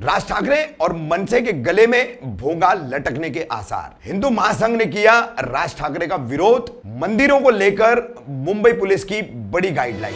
राज ठाकरे और मनसे के गले में भोंगा लटकने के आसार। हिंदू महासंघ ने किया राज ठाकरे का विरोध। मंदिरों को लेकर मुंबई पुलिस की बड़ी गाइडलाइन।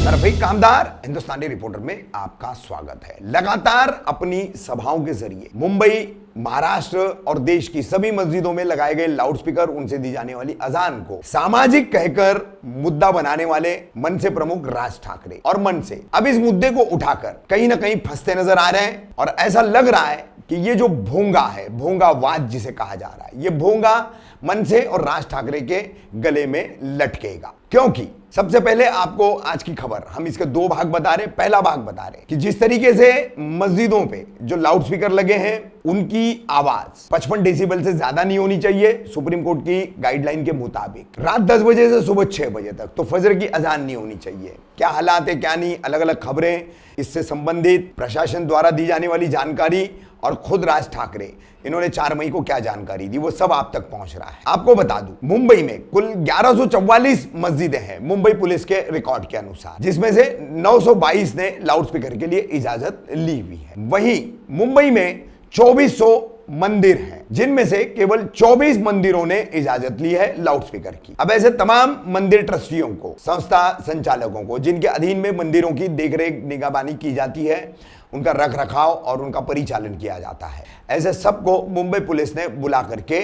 रफीक कामदार हिंदुस्तानी रिपोर्टर में आपका स्वागत है। लगातार अपनी सभाओं के जरिए मुंबई, महाराष्ट्र और देश की सभी मस्जिदों में लगाए गए लाउडस्पीकर, उनसे दी जाने वाली अजान को सामाजिक कहकर मुद्दा बनाने वाले मनसे प्रमुख राज ठाकरे और मनसे अब इस मुद्दे को उठाकर कहीं ना कहीं फंसते नजर आ रहे हैं। और ऐसा लग रहा है कि ये जो भोंगा है, भोंगावाद जिसे कहा जा रहा है, ये भोंगा मनसे और राज ठाकरे के गले में लटकेगा। क्योंकि सबसे पहले आपको आज की खबर, हम इसके दो भाग बता रहे। पहला भाग बता रहे कि जिस तरीके से मस्जिदों पे जो लाउडस्पीकर लगे हैं उनकी आवाज 55 डेसिबल से ज्यादा नहीं होनी चाहिए सुप्रीम कोर्ट की गाइडलाइन के मुताबिक। रात 10 बजे से सुबह 6 बजे तक तो फजर की अजान नहीं होनी चाहिए। क्या हालात है क्या नहीं, अलग अलग खबरें, इससे संबंधित प्रशासन द्वारा दी जाने वाली जानकारी और खुद राज ठाकरे इन्होंने 4 मई को क्या जानकारी दी, वो सब आप तक पहुंच रहा है। आपको बता दूं, मुंबई में कुल 1144 मस्जिदें हैं मुंबई पुलिस के रिकॉर्ड के अनुसार, जिसमें से 922 ने लाउडस्पीकर के लिए इजाजत ली हुई है। वहीं मुंबई में 2400 मंदिर हैं, जिनमें से केवल 24 मंदिरों ने इजाजत ली है लाउडस्पीकर की। अब ऐसे तमाम मंदिर ट्रस्टियों को, संस्था संचालकों को, जिनके अधीन में मंदिरों की देखरेख निगरानी की जाती है, उनका रख रखाव और उनका परिचालन किया जाता है, ऐसे सबको मुंबई पुलिस ने बुला करके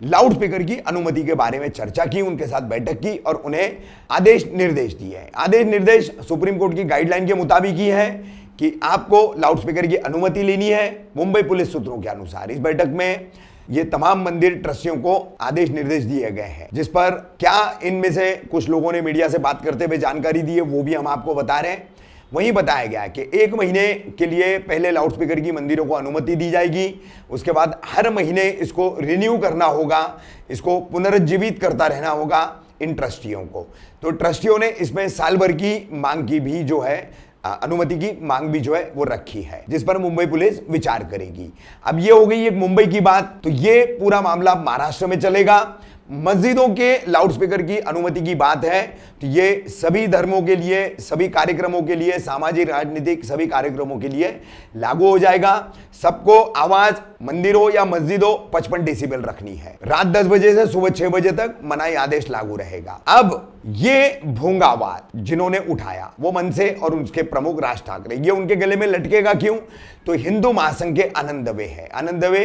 लाउडस्पीकर की अनुमति के बारे में चर्चा की, उनके साथ बैठक की और उन्हें आदेश निर्देश दिए। आदेश निर्देश सुप्रीम कोर्ट की गाइडलाइन के मुताबिक ही है कि आपको लाउडस्पीकर की अनुमति लेनी है। मुंबई पुलिस सूत्रों के अनुसार इस बैठक में ये तमाम मंदिर ट्रस्टियों को आदेश निर्देश दिए गए हैं, जिस पर क्या इनमें से कुछ लोगों ने मीडिया से बात करते हुए जानकारी दी है, वो भी हम आपको बता रहे हैं। वहीं बताया गया है कि 1 महीने के लिए पहले लाउडस्पीकर की मंदिरों को अनुमति दी जाएगी, उसके बाद हर महीने इसको रिन्यू करना होगा, इसको पुनर्जीवित करता रहना होगा इन ट्रस्टियों को। तो ट्रस्टियों ने इसमें साल भर की मांग की भी जो है, अनुमति की मांग भी जो है वो रखी है, जिस पर मुंबई पुलिस विचार करेगी। अब ये हो गई एक मुंबई की बात। तो ये पूरा मामला महाराष्ट्र में चलेगा। मस्जिदों के लाउडस्पीकर की अनुमति की बात है तो ये सभी धर्मों के लिए, सभी कार्यक्रमों के लिए, सामाजिक राजनीतिक सभी कार्यक्रमों के लिए लागू हो जाएगा। सबको आवाज मंदिरों या मस्जिदों 55 डेसिबल रखनी है। रात 10 बजे से सुबह 6 बजे तक मनाही आदेश लागू रहेगा। अब ये भोंगावाद जिन्होंने उठाया वो मनसे और उनके प्रमुख राज ठाकरे, ये उनके गले में लटकेगा क्यों? तो हिंदू महासंघ के आनंद दवे है। आनंद दवे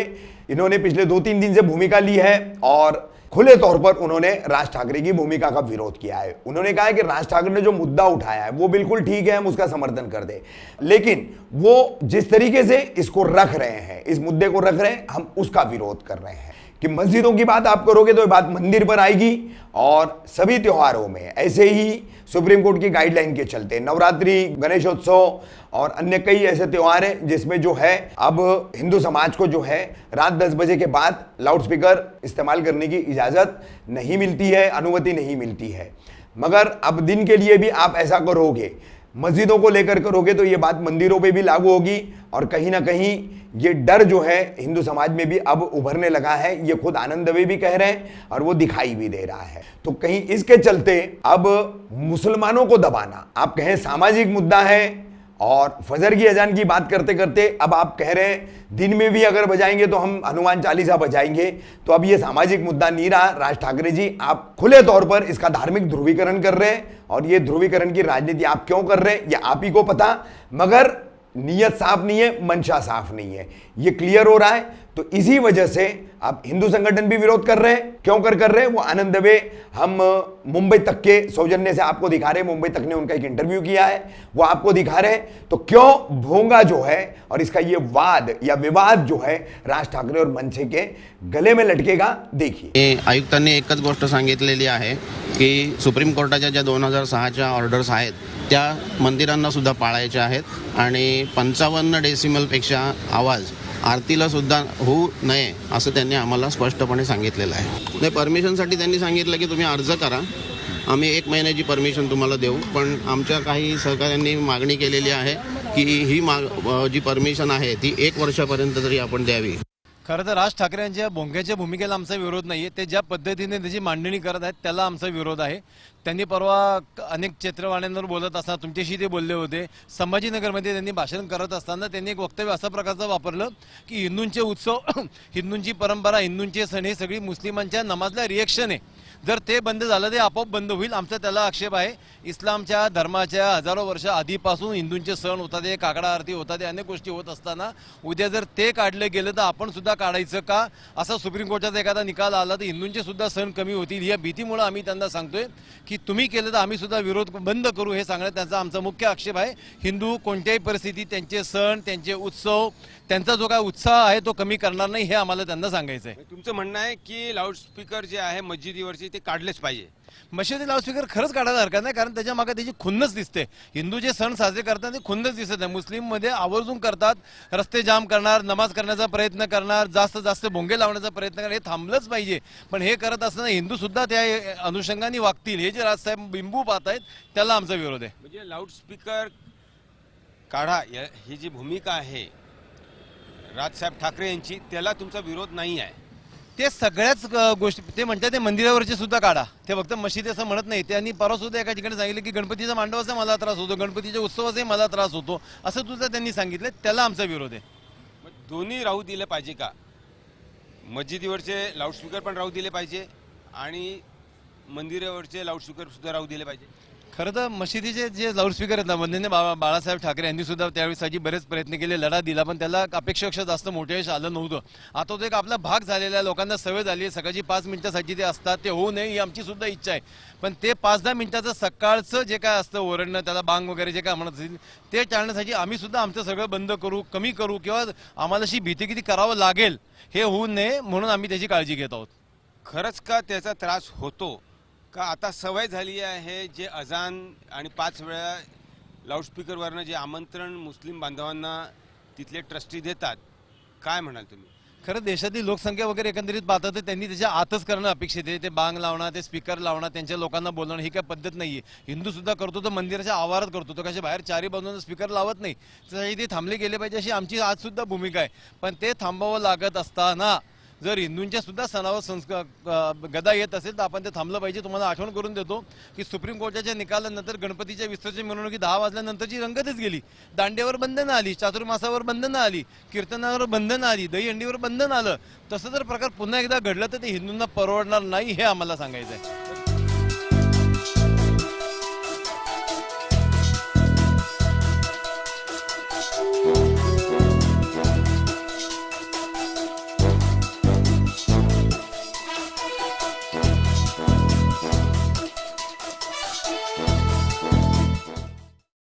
इन्होंने पिछले 2-3 दिन से भूमिका ली है और खुले तौर पर उन्होंने राज ठाकरे की भूमिका का विरोध किया है। उन्होंने कहा है कि राज ठाकरे ने जो मुद्दा उठाया है वो बिल्कुल ठीक है, हम उसका समर्थन कर दें, लेकिन वो जिस तरीके से इसको रख रहे हैं, इस मुद्दे को रख रहे हैं, हम उसका विरोध कर रहे हैं कि मस्जिदों की बात आप करोगे तो ये बात मंदिर पर आएगी। और सभी त्योहारों में ऐसे ही सुप्रीम कोर्ट की गाइडलाइन के चलते नवरात्रि, गणेशोत्सव और अन्य कई ऐसे त्योहार हैं जिसमें जो है अब हिंदू समाज को जो है रात 10 बजे के बाद लाउडस्पीकर इस्तेमाल करने की इजाज़त नहीं मिलती है, अनुमति नहीं मिलती है। मगर अब दिन के लिए भी आप ऐसा करोगे, मस्जिदों को लेकर करोगे तो ये बात मंदिरों पे भी लागू होगी। और कहीं ना कहीं ये डर जो है हिंदू समाज में भी अब उभरने लगा है, ये खुद आनंद दवे भी कह रहे हैं और वो दिखाई भी दे रहा है। तो कहीं इसके चलते अब मुसलमानों को दबाना, आप कहें सामाजिक मुद्दा है, और फजर की अजान की बात करते करते अब आप कह रहे हैं दिन में भी अगर बजाएंगे तो हम हनुमान चालीसा बजाएंगे, तो अब ये सामाजिक मुद्दा नहीं रहा। राज ठाकरे जी, आप खुले तौर पर इसका धार्मिक ध्रुवीकरण कर रहे हैं और ये ध्रुवीकरण की राजनीति आप क्यों कर रहे हैं ये आप ही को पता, मगर नीयत साफ नहीं है, मंशा साफ नहीं है, ये क्लियर हो रहा है। तो इसी वजह से अब हिंदू संगठन भी विरोध कर रहे हैं। क्यों कर रहे हैं? वो आनंद दवे हम मुंबई तक के सौजन्य से आपको दिखा रहे हैं, मुंबई तक ने उनका एक इंटरव्यू किया है, वो आपको दिखा रहे हैं। तो क्यों भोंगा जो है और इसका ये वाद या विवाद जो है राज ठाकरे और मनसे के गले में लटकेगा, देखिए। आयुक्तांनी एकच गोष्ट सांगितलेली आहे की सुप्रीम कोर्टाच्या ज्या 2006च्या ऑर्डर्स आहेत त्या मंदिरांना सुद्धा पाळायच्या आहेत आणि 55 डेसिमलपेक्षा आवाज आरतीला सुद्धा होऊ नये असं त्यांनी आम्हाला स्पष्टपणे सांगितलेलं आहे। ते परमिशनसाठी त्यांनी सांगितलं की तुम्ही अर्ज करा, आम्ही 1 महिन्याची परमिशन तुम्हाला देऊ, पण आमच्या काही सहकाऱ्यांनी मागणी केलेली आहे की ही जी परमिशन आहे ती 1 वर्षापर्यंत तरी आपण द्यावी। खरं तर राज ठाकरे यांच्या भोंग्याच्या भूमिकेला आमचा विरोध नाहीये. ते ज्या पद्धतीने त्याची मांडणी करत आहेत त्याला आमचा विरोध आहे. त्यांनी परवा अनेक चित्रवाण्यांवर बोलत असताना तुमच्याशी ते बोलले होते. संभाजीनगरमध्ये त्यांनी भाषण करत असताना त्यांनी एक वक्तव्य अशा प्रकारचं वापरलं की हिंदूंचे उत्सव हिंदूंची परंपरा हिंदूंचे सण हे सगळी मुस्लिमांच्या नमाजला रिएक्शन आहे. जर ते बंद झालं ते आपोआप बंद होईल. आमचा त्याला आक्षेप आहे. इस्लामच्या धर्माच्या हजारो वर्ष आधीपासून हिंदूंचे सण होतात, ते काकडा आरती होतात, अनेक गोष्टी होत असताना उद्या जर ते काढलं गेलं तर आपण सुद्धा काढायचं का, असा सुप्रीम कोर्टाचा एखादा निकाल आला तर हिंदूंचे सुद्धा सण कमी होतील. या भीतीमुळे आम्ही त्यांना सांगतोय की तुम्ही केलं तर आम्ही सुद्धा विरोध बंद करू, हे सांगण्यात त्यांचा आमचा मुख्य आक्षेप आहे. हिंदू कोणत्याही परिस्थितीत त्यांचे सण त्यांचे उत्सव त्यांचा जो काय उत्साह आहे तो कमी करणार नाही, हे आम्हाला त्यांना सांगायचं आहे. तुमचं म्हणणं आहे की लाऊडस्पीकर जे आहे मस्जिदीवरचे ते काढलेच पाहिजे. मशिदी लाऊडस्पीकर खरंच काढायला हरकत नाही, कारण त्याच्या मागे त्याची खुन्नच दिसते. हिंदू जे सण साजरे करतात ते खुन्नच दिसत आहे. मुस्लिममध्ये आवर्जून करतात, रस्ते जाम करणार, नमाज करण्याचा प्रयत्न करणार, जास्त जास्त भोंगे लावण्याचा प्रयत्न करणार, हे थांबलंच पाहिजे. पण हे करत असताना हिंदू सुद्धा त्या अनुषंगाने वागतील, हे जे राजसाहेब बिंबू पाहत आहेत त्याला आमचा विरोध आहे. म्हणजे लाऊडस्पीकर काढा ही जी भूमिका आहे राजसाहेब ठाकरे यांची, त्याला तुमचा विरोध नाही आहे. ते सगळ्याच गोष्टी ते म्हणतात ते मंदिरावरचे सुद्धा काढा, ते फक्त मशिदी असं म्हणत नाही. त्यांनी परवा सुद्धा एका ठिकाणी सांगितलं की गणपतीचा मांडवाचा मला त्रास होतो, गणपतीच्या उत्सवाचाही मला त्रास होतो, असं सुद्धा त्यांनी सांगितलं. त्याला आमचा विरोध आहे. मग दोन्ही राहू दिले पाहिजे का? मस्जिदीवरचे लाऊडस्पीकर पण राहू दिले पाहिजे आणि मंदिरावरचे लाऊडस्पीकर सुद्धा राहू दिले पाहिजे. खरं तर मशिदीचे जे लाऊडस्पीकर आहेत ना, माननीय बाळासाहेब ठाकरे यांनी सुद्धा त्यावेळेसाठी बरेच प्रयत्न केले, लढा दिला, पण त्याला अपेक्षेपेक्षा जास्त मोठे यश आलं नव्हतं. आता तो एक आपला भाग झालेला आहे, लोकांना सवय झाली आहे, सकाळची 5 मिनिटासाठी ते असतात, ते होऊ नये ही आमची सुद्धा इच्छा आहे. पण ते 5-10 मिनिटाचं सकाळचं जे काय असतं ओरडणं, त्याला बांग वगैरे जे काय म्हणत असेल ते टाळण्यासाठी आम्ही सुद्धा आमचं सगळं बंद करू, कमी करू, किंवा आम्हाला अशी भीती किती करावं लागेल हे होऊ नये म्हणून आम्ही त्याची काळजी घेत आहोत. खरंच का त्याचा त्रास होतो का? आता सवय झाली आहे, जे अजान आणि 5 वेळा लाऊडस्पीकरवरनं जे आमंत्रण मुस्लिम बांधवांना तिथले ट्रस्टी देतात, काय म्हणाल तुम्ही? खरं देशातील लोकसंख्या वगैरे एकंदरीत पाहतात तर त्यांनी त्याच्या आतच करणं अपेक्षित आहे. ते बांग लावणं, ते स्पीकर लावणं, त्यांच्या लोकांना बोलणं ही काय पद्धत नाहीये. हिंदू सुद्धा करतो तर मंदिराच्या आवारात करतो, तो कशा बाहेर चारी बाजूने स्पीकर लावत नाही. त्यासाठी ते थांबले गेले पाहिजे अशी आमची आज सुद्धा भूमिका आहे. पण ते थांबावं लागत असताना जर हिंदूंच्या सुद्धा सणावर गदा येत असेल तर आपण ते थांबलं पाहिजे. तुम्हाला आठवण करून देतो की सुप्रीम कोर्टाच्या निकालानंतर गणपतीच्या विसर्जन मिरवणुकी 10 वाजल्यानंतरची रंगतच गेली. दांड्यावर बंधनं आली, चातुर्मासावर बंधनं आली, कीर्तनावर बंधनं आली, दहीहंडीवर बंधन आलं. तसं जर प्रकार पुन्हा एकदा घडलं तर ते हिंदूंना परवडणार नाही, हे आम्हाला सांगायचं आहे.